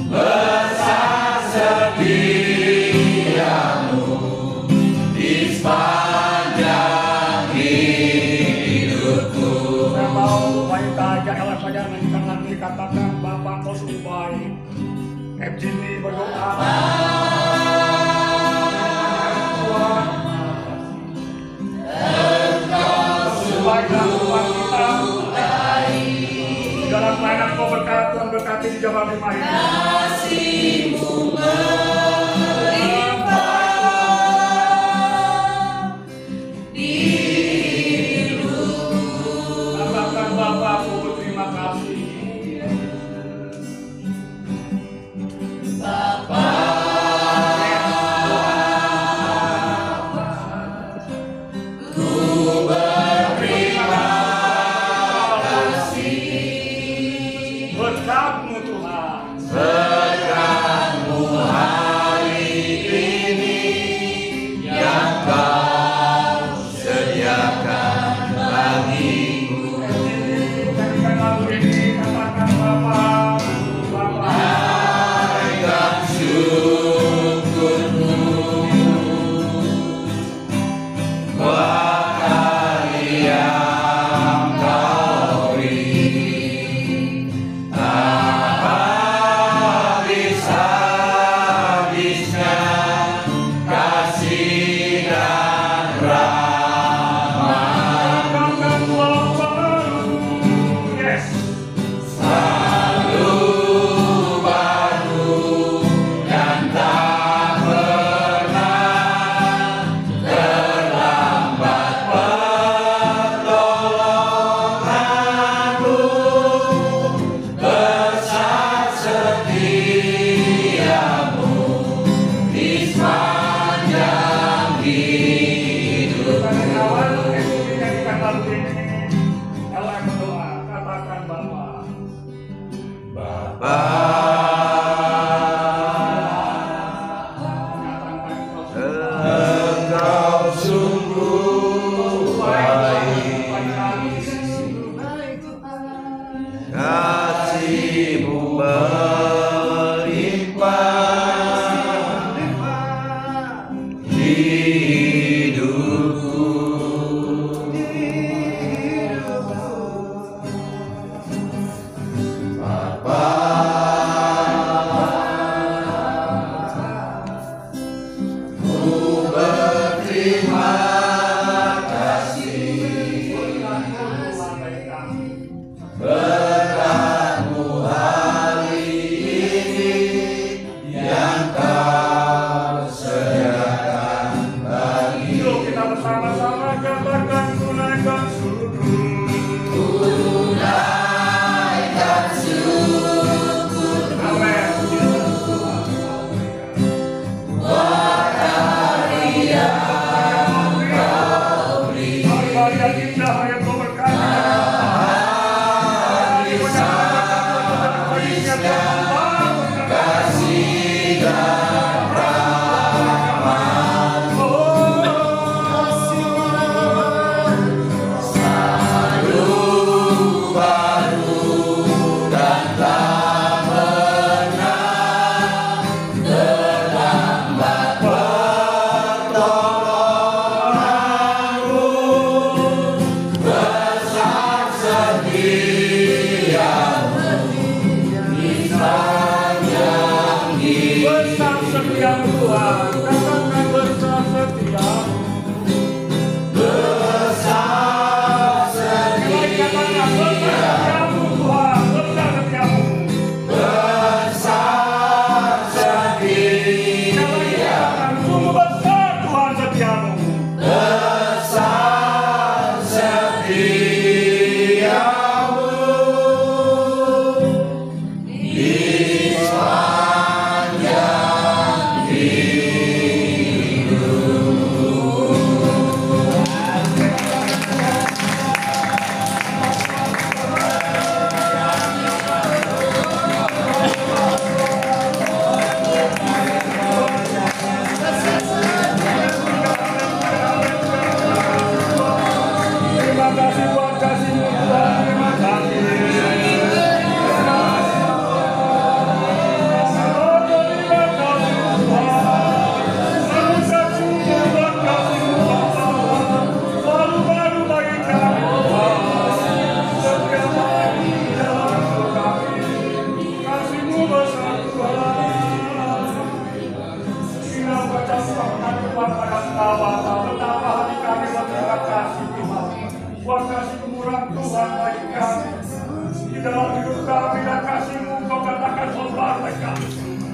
besar setiamu di sepanjang hidupku. Saya mau baik aja elah saja nantikan lagi katakan Bapak kau sungguh baik. Jimmy berdoa. Baiklah Tuhan kita. Dalam pelayanan kau berkat Tuhan berkati di Jawa Timur ini. Kasih-Mu melimpah di hidupku. Katakan Bapakku berterima kasih. Berkat-Mu Tuhan. Berkat-Mu hari ini yang Kau sediakan bagiku. Jadikan lagu ini katakan Bapak. Naikkan syukurku buat hari yang Kau beri. Tak habis-habisnya kasih dan rahmat. Yes. Selalu baru dan tak pernah terlambat pertolonganmu. Besar setiamu di sepanjang hidup. Jadikan lagu ini. Allah berdoa. Katakan Bapak. Bapa, Engkau sungguh baik, kasih-Mu melimpah di hidupku. Bapa, ku berterima kasih. Berkat-Mu hari ini yang Kau sediakan bagi. Yuk kita bersama-sama katakan tunaikan syukur. Tunaikan syukur Amin. buat hari yang Kau beri. Hari-hari yang indah yang Kau berkati. Kasih dan rahmat selalu baru dan tak pernah terlambat pertolonganmu. Besar setiamu di sepanjang hidup. Besar setiamu Tuhan. Katakan besar setiamu. Besar Katakan besar setiamu Tuhan. Besar setiamu. besar setiamu. Katakan sungguh besar Tuhan setiamu. Besar setiamu di sepanjang hidup. dalam hidup kami dan kasih-Mu Kau katakan sobat mereka.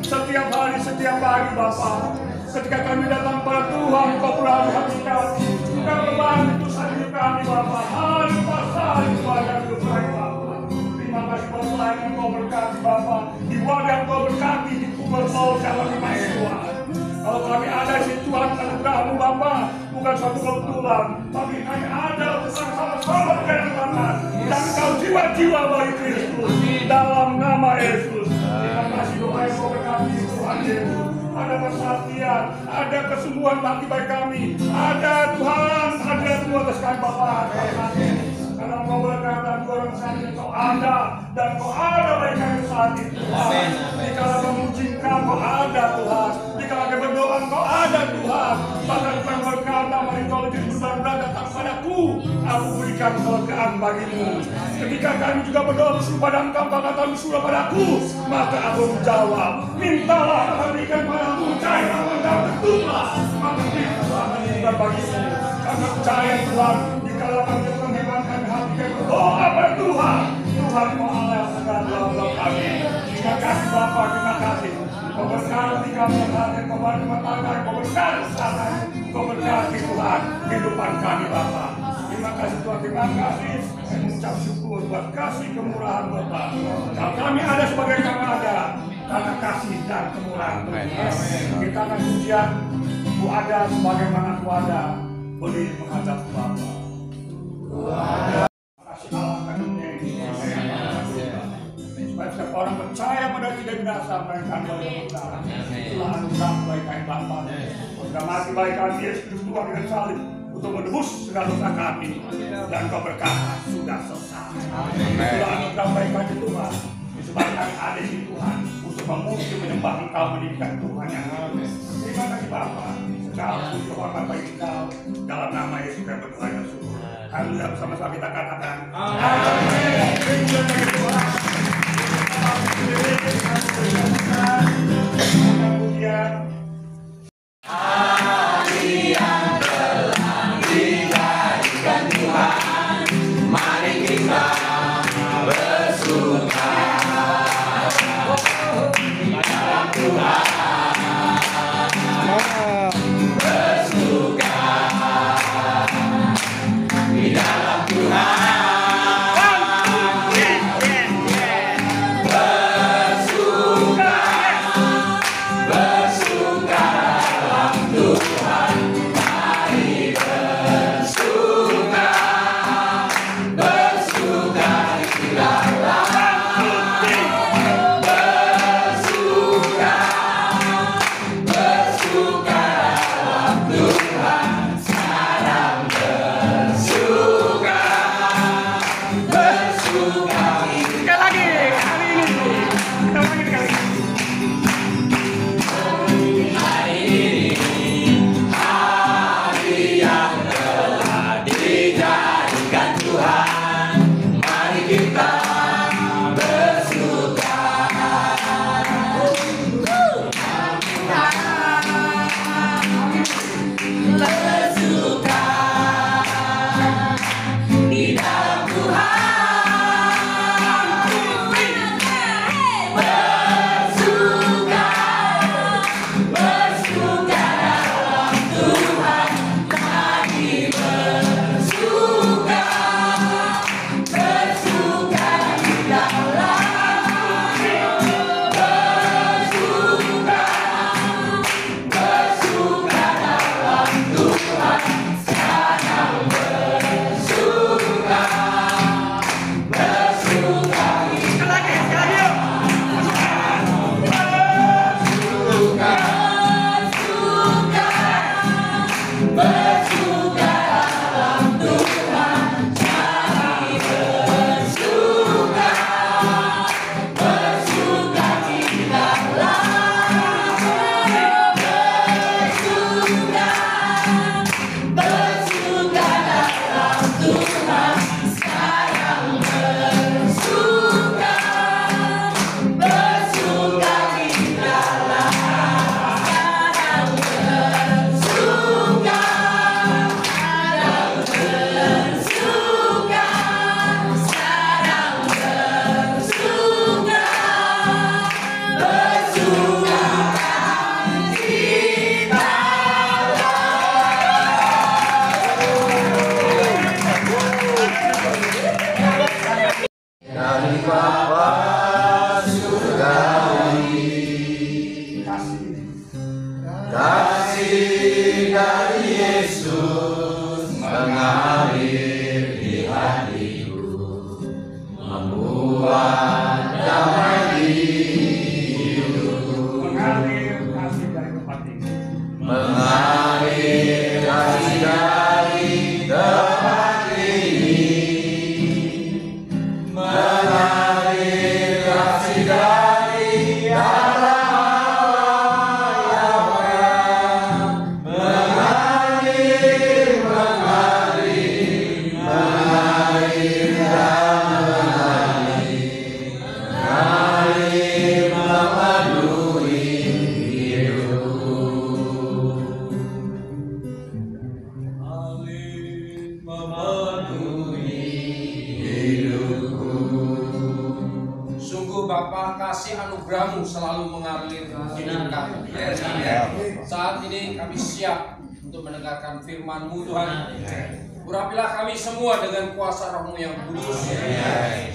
Setiap hari, setiap pagi Bapa, ketika kami datang pada Tuhan, Kau berhati hati kami. Engkau berbagi utusan hidup kami Bapa. Hari pasal ibadah hidup kami Bapa. Terima kasih Bapa yang Kau berkati Bapa. Di wadah Kau berkati, di pukul Kau jalan lima Tuhan. Kalau kami ada di Tuhan anugerah-Mu Bapa, bukan suatu kebetulan, tapi kami ada bukan sama-sama dengan Bapa. Dan Kau jiwa-jiwa bagi Kristus dalam nama Yesus. Terima kasih doa yang Kau berkati Tuhan Yesus. Ada kesatian, ada kesungguhan bagi baik kami. Ada Tuhan, ada Tuhan atas kami Bapa. Karena Kau berkata orang sakit Kau ada dan Kau ada bagi kami saat itu Tuhan. Dikala memuji Kau ada Tuhan. Dikala berdoa Kau ada Tuhan. Bahkan Kau berkata mari Kau lebih berbangga datang padaku. Aku berikan kelegaan bagimu. Ketika kami juga berdoa berseru pada Engkau, Kau kata berseru padaku, maka aku menjawab, mintalah aku berikan padamu, cahaya Engkau ketutlah, maka Tuhan akan diberikan bagimu. Karena percaya Tuhan, dikala kami menghebatkan hati kami berdoa pada Tuhan, Tuhan mau Allah yang segala dalam kami. Terima kasih Bapa, terima kasih. Kau berkati kami yang hadir, Kau berkati, Kau berkati sana, Kau berkati Tuhan, kehidupan kami Bapa. Terima kasih Tuhan, terima kasih. Saya mengucap syukur buat kasih kemurahan Bapa. Kalau kami ada sebagai kami ada, karena kasih dan kemurahan Tuhan. Kita akan pujian, Ku ada sebagaimana Ku ada, beri menghadap Bapa. Ku ada. Kasih Allah akan menyayangi supaya setiap orang percaya pada tidak binasa mereka berkebenaran. Itulah anugerah kebaikan Bapa. Sudah mati baikan Yesus Kristus Tuhan dengan salib untuk menebus segala dosa kami, dan Kau berkata sudah selesai. Itulah anugerah kebaikan Tuhan. Disebabkan kami ada di Tuhan untuk memuji menyembah Engkau, meninggikan Tuhan yang amin. Terima kasih Bapa. Segala puji hormat bagi Engkau dalam nama Yesus kami berdoa dan syukur. Haleluya, bersama-sama kita katakan amin. Pujian. Hari yang telah dijadikan Tuhan, mari kita bersuka di dalam Tuhan. Bersuka di dalam Tuhan. Bapa, kasih anugerah-Mu selalu mengalir hidup kami. Saat ini kami siap untuk mendengarkan firman-Mu Tuhan. Urapilah kami semua dengan kuasa Roh-Mu yang kudus,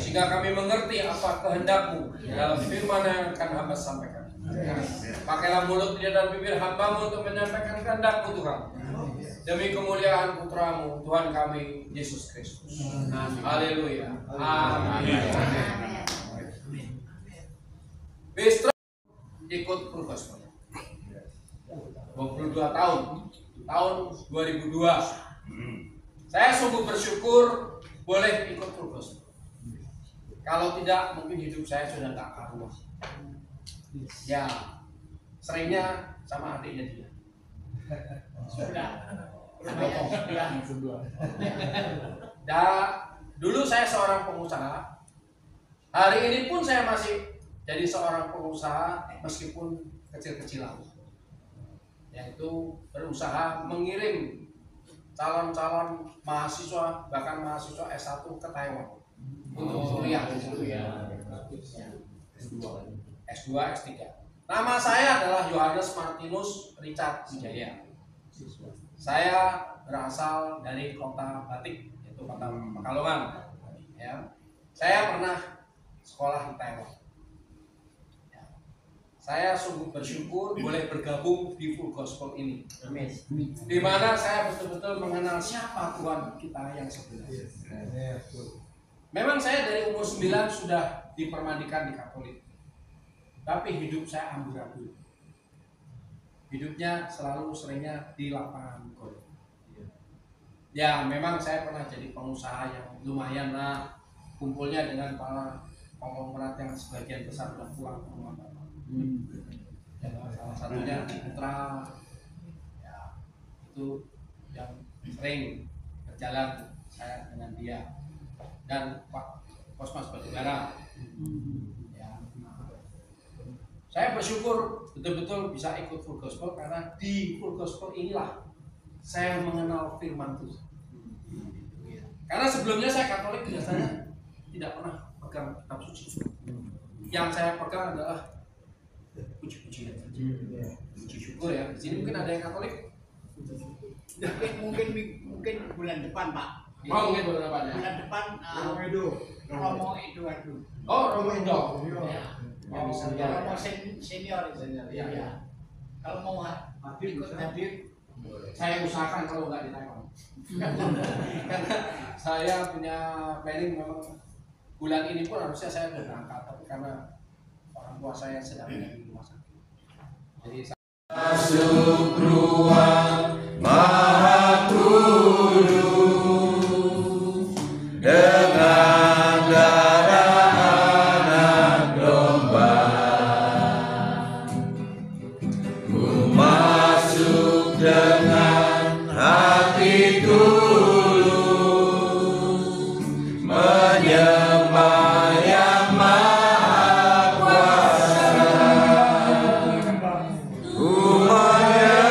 sehingga kami mengerti apa kehendak-Mu dalam firman yang akan hamba sampaikan. Pakailah mulut dan bibir hamba-Mu untuk menyampaikan kehendak-Mu Tuhan, demi kemuliaan Putra-Mu Tuhan kami Yesus Kristus. Haleluya. Amin. Bistra ikut Full Gospel 22 tahun 2002. Saya sungguh bersyukur boleh ikut Full Gospel. Kalau tidak mungkin hidup saya sudah tak karuan. Ya, seringnya sama adiknya dia. Dulu saya seorang pengusaha. Hari ini pun saya masih jadi seorang pengusaha meskipun kecil-kecilan, yaitu berusaha mengirim calon-calon mahasiswa, bahkan mahasiswa S1 ke Taiwan untuk kuliah di situ. S2, S3. Nama saya adalah Yohanes Martinus Richard Wijaya. Saya berasal dari kota Batik, yaitu kota Pekalongan. Ya. Saya pernah sekolah di Taiwan. Saya sungguh bersyukur boleh bergabung di Full Gospel ini, di mana saya betul-betul mengenal siapa Tuhan kita yang sebenarnya. Memang saya dari umur 9 sudah dipermandikan di Katolik, tapi hidup saya amburadul. Hidupnya selalu seringnya di lapangan golf. Ya, memang saya pernah jadi pengusaha yang lumayan lah, kumpulnya dengan para konglomerat yang sebagian besar sudah pulang ke rumah Bapak. Ya, salah satunya Putra, ya, itu yang sering berjalan saya dengan dia, dan Pak Kosmas Batubara. Ya, saya bersyukur betul-betul bisa ikut Full Gospel, karena di Full Gospel inilah saya mengenal firman Tuhan. Karena sebelumnya saya Katolik, biasanya tidak pernah pegang kitab suci. Yang saya pegang adalah puji-pujian saja. Puji syukur ya. Di sini mungkin ada yang Katolik. Mungkin bulan depan, Pak. Mau mungkin bulan depan ya. Bulan depan Romo Eduardo. Oh, Romo Edo. Ya. Oh, bisa Romo senior. Ya. Kalau mau ikut hadir, saya usahakan kalau nggak di Taiwan. Karena saya punya planning, memang bulan ini pun harusnya saya sudah berangkat, tapi karena orang tua saya sedang di rumah sakit. Jadi Masuk ruang Maha Kudus dengan darah anak domba, ku masuk dengan hati tulus menyembah Yang Maha Kuasa. Ku menyembah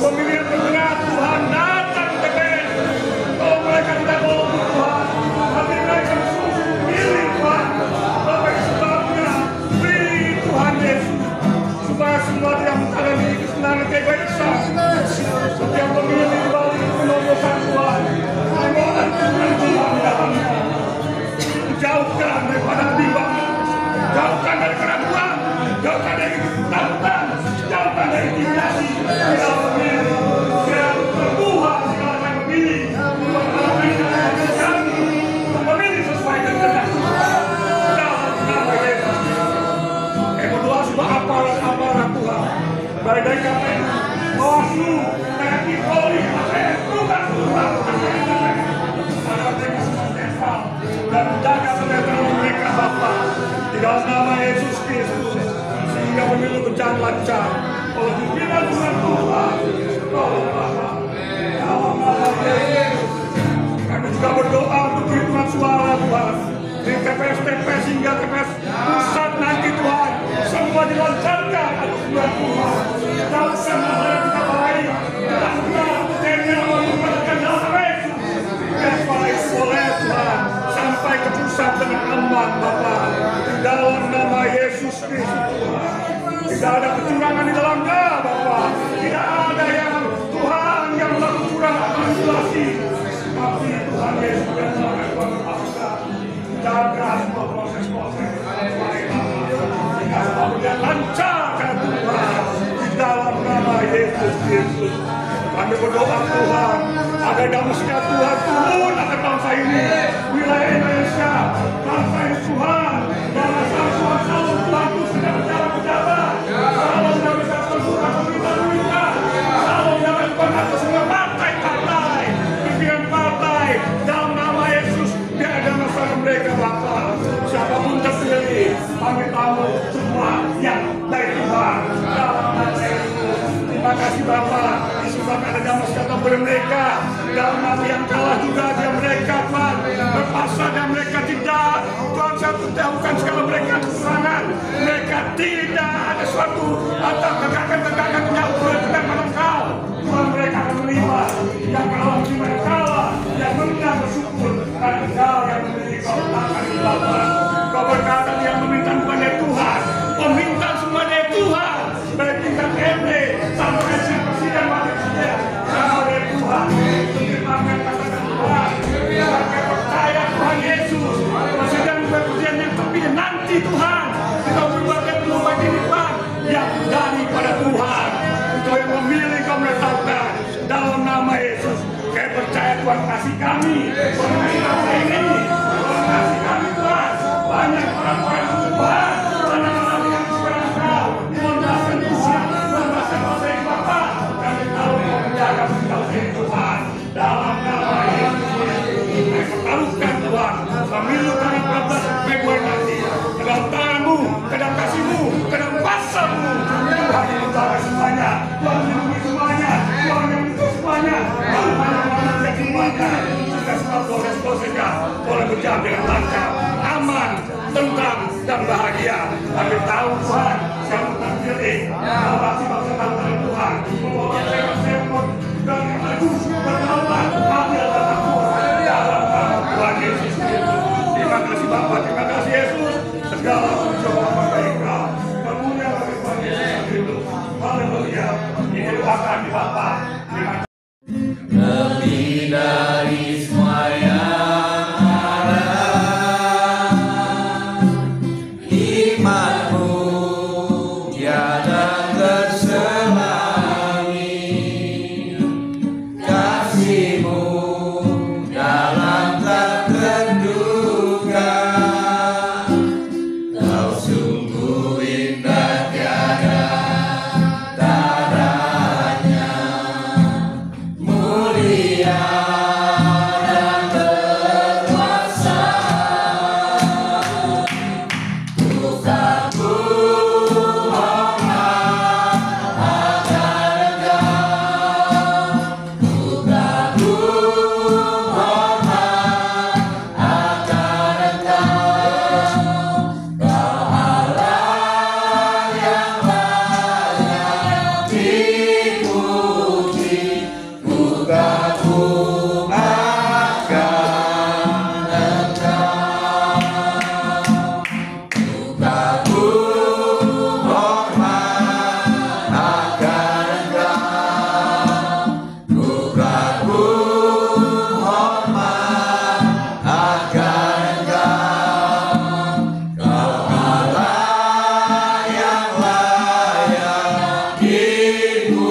pemilihan benar Tuhan datang ke TPS. Oh, mereka tidak mau Tuhan, tapi mereka sungguh pilih Tuhan. Bapak sebabnya beri Tuhan Yesus supaya semua yang mengalami kesenangan keegoisan, setiap pemilih di balik penolongan Tuhan, permohonan Tuhan Tuhan dalamnya. Jauhkan daripada kebimbangan, jauhkan dari keraguan, jauhkan dari ketakutan, jauhkan dari intimidasi. Bila memilih, bila berbuah, bila akan memilih, memilih sesuai dengan kehendak Tuhan. Dalam nama Yesus, berdoa supaya aparat Tuhan, baik dari KPU, Bawaslu, TNI, Polri, bukan Tuhan, dan menjaga kenetralan mereka Bapa di dalam nama Yesus Kristus, sehingga pemilu berjalan lancar oleh pimpinan Tuhan Tuhan. Tolong Bapa, dalam nama Yesus kami juga berdoa untuk perhitungan suara Tuhan di TPS hingga TPS pusat nanti Tuhan, semua dilancarkan atas Tuhan Tuhan. Dalam semua yang kita baik, dalam boleh Tuhan sampai ke pusat dengan aman Bapa, di dalam nama Yesus Kristus Tuhan. Tidak ada kecurangan di dalamnya Bapa, tidak ada yang Tuhan yang melakukan kecurangan manipulasi, tapi Tuhan Yesus yang melakukan berpaksa jaga semua proses-proses sehingga semua berjalan lancar Tuhan, di dalam nama Yesus Kristus. Kami berdoa Tuhan, agar damai Tuhan turun akan bangsa ini, wilayah Indonesia, bangsa ini Tuhan, dan asal Tuhan selalu Tuhan itu sedang berjalan, selalu tidak bisa terbuka pemerintah, selalu jangan pernah ke semua partai, pimpinan partai, dalam nama Yesus, biar ada masalah mereka Bapa, siapapun terpilih, kami tahu semua yang dari Tuhan, dalam nama Yesus. Terima kasih Bapa. Bahkan ada masyarakat mereka dalam hal yang kalah juga dia mereka Tuhan berpaksa dan mereka tidak Tuhan saya beritahukan segala mereka kekurangan mereka tidak ada suatu atau kegagalan menyambut dengan Engkau Tuhan mereka akan menerima yang kalah menerima yang kalah yang menang bersyukur karena Engkau yang memiliki kau tangan di Bapa kau berkata yang meminta bukan dari Tuhan meminta semua dari Tuhan baik tingkat RT sampai presiden wakil presiden kalau dari Tuhan kami katakan Tuhan kami percaya Tuhan Yesus presiden yang terpilih nanti Tuhan kita berbagai rumah ini Tuhan yang daripada Tuhan itu yang memilih kau menetapkan dalam nama Yesus kami percaya Tuhan kasih kami Tuhan kasih bangsa ini Tuhan kasih kami Tuhan banyak orang-orang Tuhan orang-orang yang sekarang kau menjelaskan Tuhan menjelaskan bangsa ini Bapa kami tahu kau menjaga bangsa ini Tuhan dalam nama Yesus kami pertaruhkan Tuhan pemilu kami 14 Februari nanti ke dalam tangan-Mu, ke dalam kasih-Mu, ke dalam kuasa-Mu Tuhan yang menjaga semuanya Tuhan melindungi semuanya Tuhan yang menutup semuanya Tuhan yang menjaga semuanya sehingga semua proses-prosesnya boleh berjalan dengan lancar aman, tentram, dan bahagia kami tahu Tuhan yang terpilih bahwa bangsa tangan Tuhan bahwa saya dan yang bagus berdaulat adil dan makmur dalam nama Tuhan Yesus Kristus. Terima kasih Bapa, terima kasih Yesus segala puji kepada Engkau kemuliaan bagi Tuhan Yesus Kristus. Haleluya. Ini doa kami Bapa. Terima kasih. Lebih dari semua yang ada, hikmat-Mu tiada terselangi, kasih-Mu dalam tak terduga, Kau sungguh indah tiada tandanya. kasihmu